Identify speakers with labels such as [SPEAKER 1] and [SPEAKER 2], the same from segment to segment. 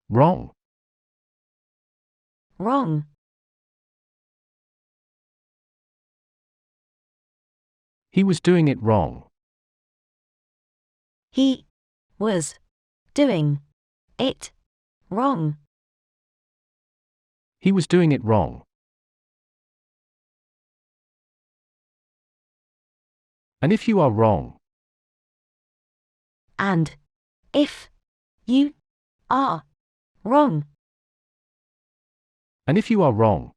[SPEAKER 1] Wrong.
[SPEAKER 2] Wrong.
[SPEAKER 1] He was doing it wrong.
[SPEAKER 2] He was doing it wrong.
[SPEAKER 1] He was doing it wrong. And if you are wrong.
[SPEAKER 2] And if you are wrong.
[SPEAKER 1] And if you are wrong.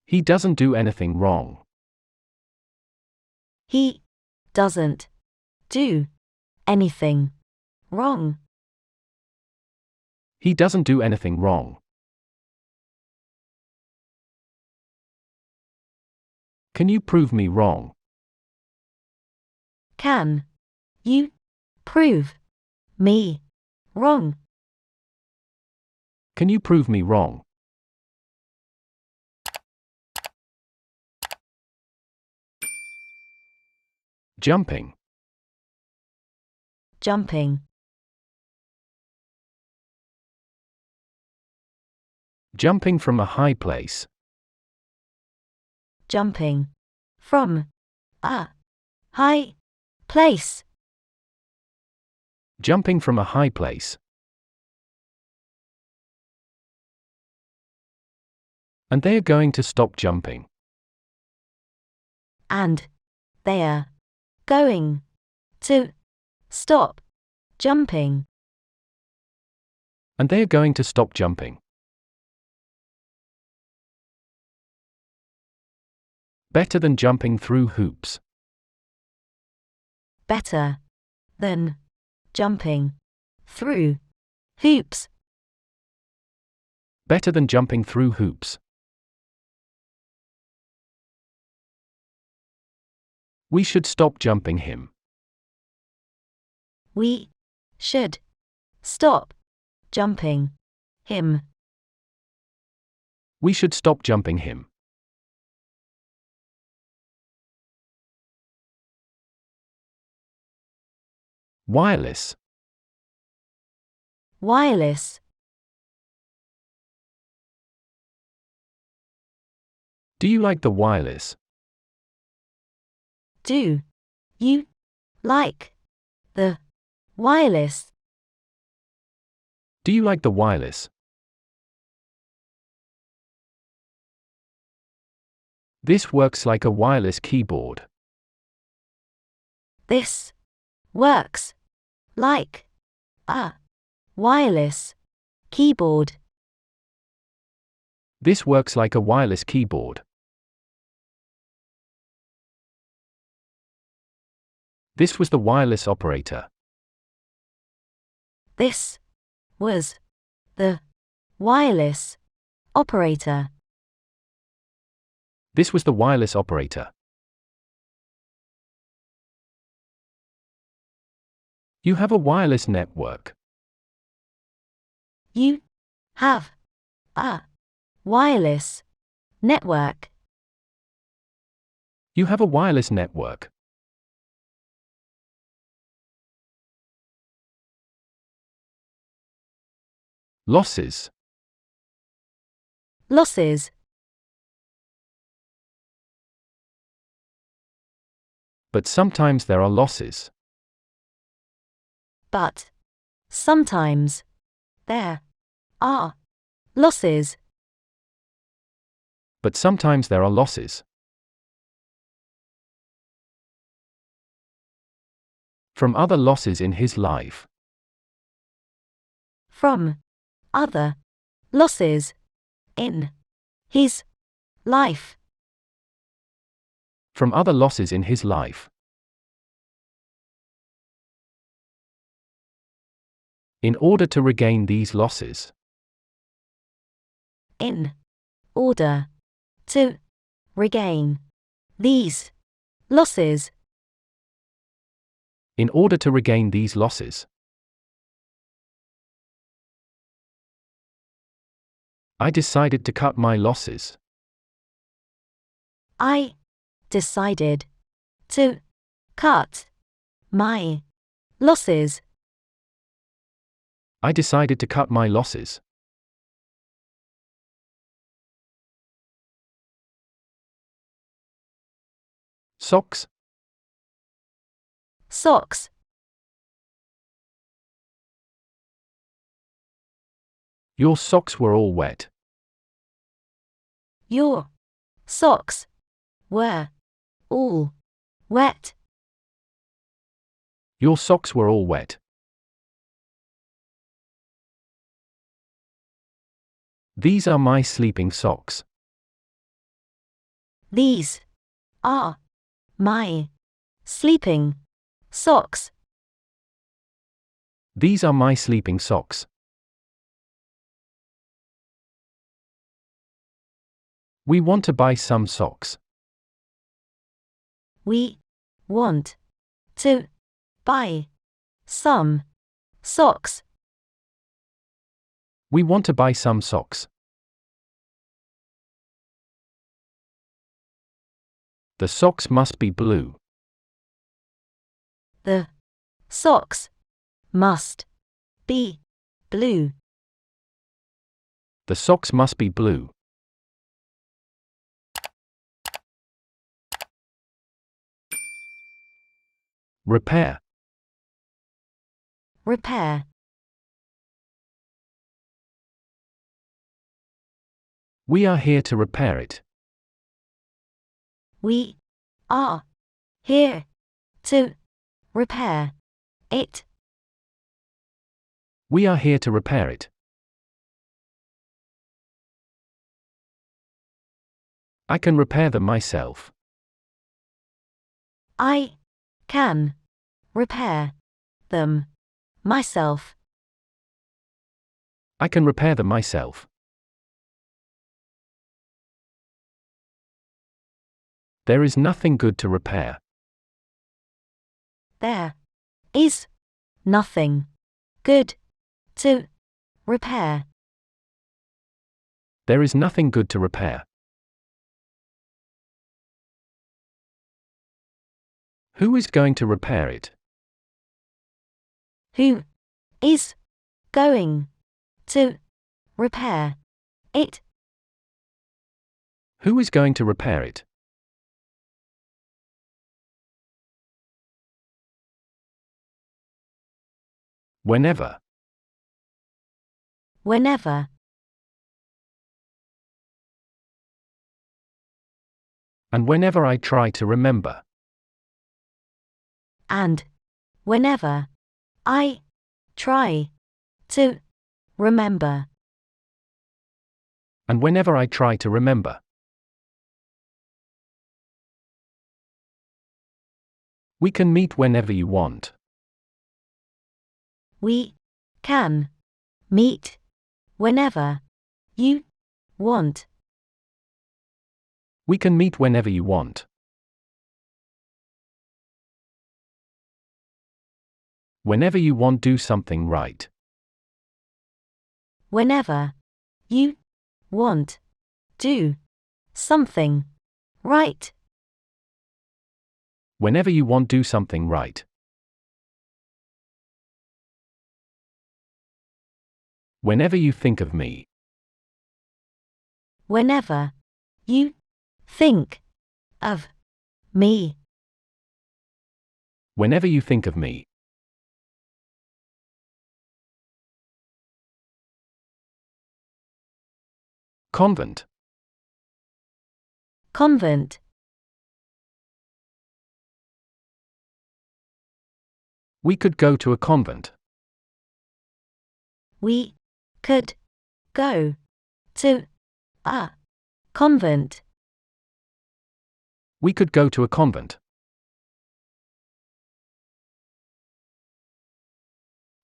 [SPEAKER 1] He doesn't do anything wrong.
[SPEAKER 2] He doesn't do anything wrong.
[SPEAKER 1] He doesn't do anything wrong. Can you prove me wrong?
[SPEAKER 2] Can you prove me wrong?
[SPEAKER 1] Can you prove me wrong? Jumping.
[SPEAKER 2] Jumping.
[SPEAKER 1] Jumping from a high place.
[SPEAKER 2] Jumping from a high place.
[SPEAKER 1] Jumping from a high place. And they are going to stop jumping.
[SPEAKER 2] And they're going to stop jumping.
[SPEAKER 1] And they are going to stop jumping. Better than jumping through hoops.
[SPEAKER 2] Better than jumping through hoops.
[SPEAKER 1] Better than jumping through hoops. We should stop jumping him.
[SPEAKER 2] We should stop jumping him.
[SPEAKER 1] We should stop jumping him. Wireless.
[SPEAKER 2] Wireless.
[SPEAKER 1] Do you like the wireless?
[SPEAKER 2] Do you like the wireless?
[SPEAKER 1] Do you like the wireless? This works like a wireless keyboard.
[SPEAKER 2] This works like a wireless keyboard.
[SPEAKER 1] This works like a wireless keyboard. This was the wireless operator.
[SPEAKER 2] This was the wireless operator.
[SPEAKER 1] This was the wireless operator. You have a wireless network.
[SPEAKER 2] You have a wireless network.
[SPEAKER 1] You have a wireless network. Losses.
[SPEAKER 2] Losses.
[SPEAKER 1] But sometimes there are losses.
[SPEAKER 2] But sometimes there are losses.
[SPEAKER 1] But sometimes there are losses. From other losses in his life.
[SPEAKER 2] From other losses in his life.
[SPEAKER 1] From other losses in his life. In order to regain these losses.
[SPEAKER 2] In order to regain these losses.
[SPEAKER 1] In order to regain these losses. I decided to cut my losses.
[SPEAKER 2] I decided to cut my losses.
[SPEAKER 1] I decided to cut my losses. Socks.
[SPEAKER 2] Socks.
[SPEAKER 1] Your socks were all wet.
[SPEAKER 2] Your socks were all wet.
[SPEAKER 1] Your socks were all wet. These are my sleeping socks.
[SPEAKER 2] These are my sleeping socks.
[SPEAKER 1] These are my sleeping socks. We want to buy some socks.
[SPEAKER 2] We want to buy some socks.
[SPEAKER 1] We want to buy some socks. The socks must be blue.
[SPEAKER 2] The socks must be blue.
[SPEAKER 1] The socks must be blue. Repair.
[SPEAKER 2] Repair.
[SPEAKER 1] We are here to repair it.
[SPEAKER 2] We are here to repair it.
[SPEAKER 1] We are here to repair it. I can repair them myself.
[SPEAKER 2] I can repair them myself.
[SPEAKER 1] I can repair them myself. There is nothing good to repair.
[SPEAKER 2] There is nothing good to repair.
[SPEAKER 1] There is nothing good to repair. Who is going to repair it?
[SPEAKER 2] Who is going to repair it?
[SPEAKER 1] Who is going to repair it? Whenever.
[SPEAKER 2] Whenever.
[SPEAKER 1] And whenever I try to remember.
[SPEAKER 2] And whenever I try to remember.
[SPEAKER 1] And whenever I try to remember. We can meet whenever you want.
[SPEAKER 2] We can meet whenever you want.
[SPEAKER 1] We can meet whenever you want. Whenever you want, do something right.
[SPEAKER 2] Whenever you want, do something right.
[SPEAKER 1] Whenever you want, do something right. Whenever you think of me.
[SPEAKER 2] Whenever you think of me.
[SPEAKER 1] Whenever you think of me. Convent.
[SPEAKER 2] Convent.
[SPEAKER 1] We could go to a convent.
[SPEAKER 2] We could go to a convent.
[SPEAKER 1] We could go to a convent.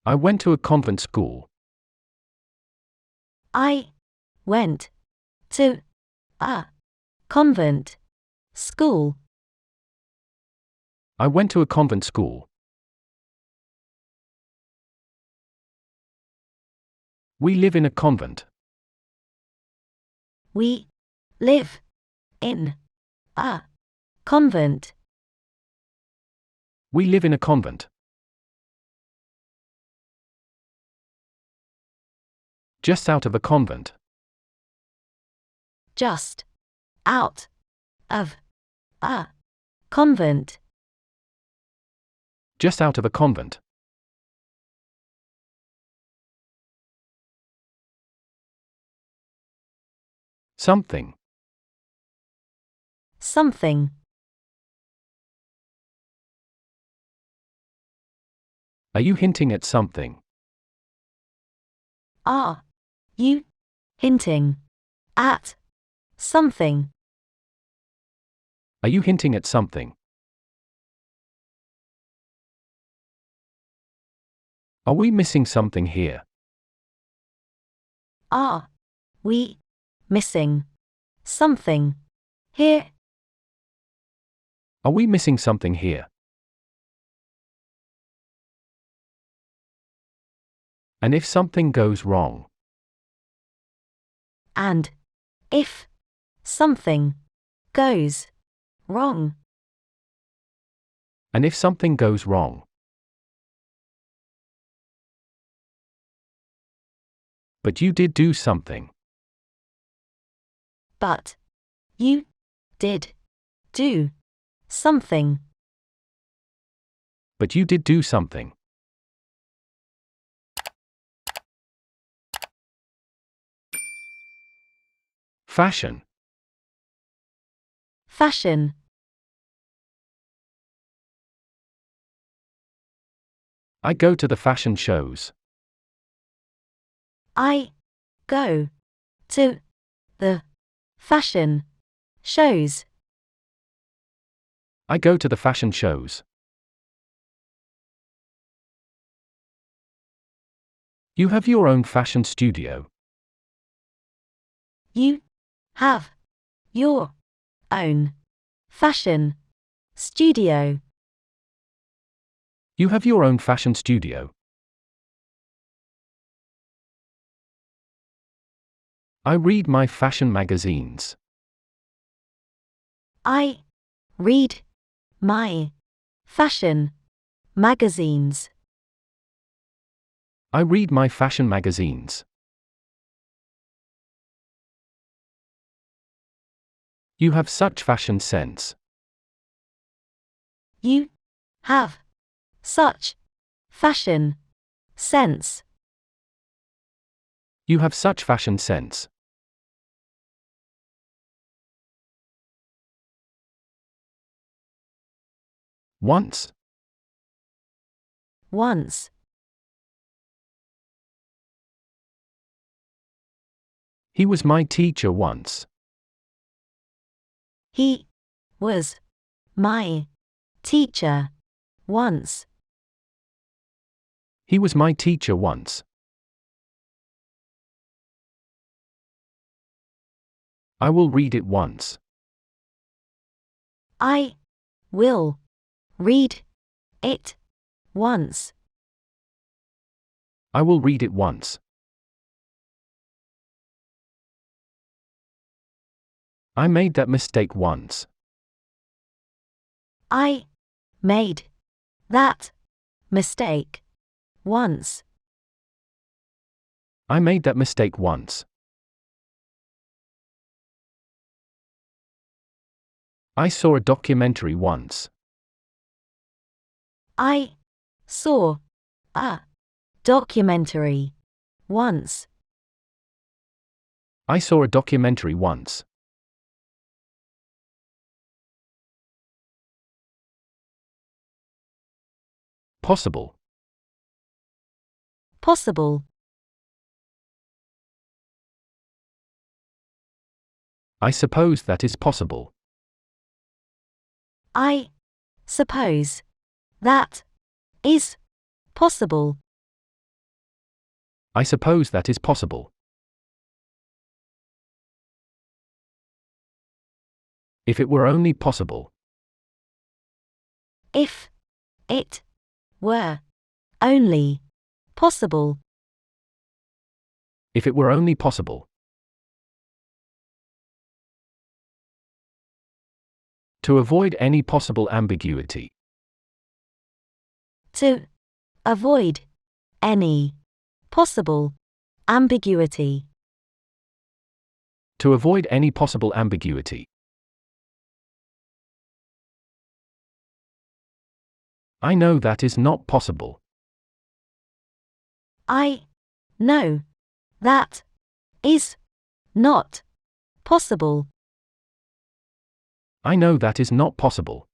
[SPEAKER 1] I went to a convent school.
[SPEAKER 2] I went to a convent school.
[SPEAKER 1] I went to a convent school. We live in a convent.
[SPEAKER 2] We live in a convent.
[SPEAKER 1] We live in a convent. Just out of a convent.
[SPEAKER 2] Just out of a convent.
[SPEAKER 1] Just out of a convent. Something.
[SPEAKER 2] Something.
[SPEAKER 1] Are you hinting at something?
[SPEAKER 2] Are you hinting at something?
[SPEAKER 1] Are you hinting at something? Are we missing something here?
[SPEAKER 2] Are we missing something here?
[SPEAKER 1] Are we missing something here? And if something goes wrong?
[SPEAKER 2] And if something goes wrong?
[SPEAKER 1] And if something goes wrong? But you did do something.
[SPEAKER 2] But you did do something.
[SPEAKER 1] But you did do something. Fashion.
[SPEAKER 2] Fashion.
[SPEAKER 1] I go to the fashion shows.
[SPEAKER 2] I go to the fashion shows.
[SPEAKER 1] I go to the fashion shows. You have your own fashion studio.
[SPEAKER 2] You have your own fashion studio.
[SPEAKER 1] You have your own fashion studio. I read my fashion magazines.
[SPEAKER 2] I read my fashion magazines.
[SPEAKER 1] I read my fashion magazines. You have such fashion sense.
[SPEAKER 2] You have such fashion sense.
[SPEAKER 1] You have such fashion sense. Once.
[SPEAKER 2] Once.
[SPEAKER 1] He was my teacher once.
[SPEAKER 2] He was my teacher once.
[SPEAKER 1] He was my teacher once. I will read it once.
[SPEAKER 2] I will read it once.
[SPEAKER 1] I will read it once. I made that mistake once.
[SPEAKER 2] I made that mistake once.
[SPEAKER 1] I made that mistake once. I saw a documentary once.
[SPEAKER 2] I saw a documentary once.
[SPEAKER 1] I saw a documentary once. Possible.
[SPEAKER 2] Possible.
[SPEAKER 1] I suppose that is possible.
[SPEAKER 2] I suppose that is possible.
[SPEAKER 1] I suppose that is possible. If it were only possible.
[SPEAKER 2] If it were only possible.
[SPEAKER 1] If it were only possible. To avoid any possible ambiguity.
[SPEAKER 2] To avoid any possible Ambiguity.
[SPEAKER 1] To avoid any possible ambiguity. I know that is not possible.
[SPEAKER 2] I know that is not possible.
[SPEAKER 1] I know that is not possible.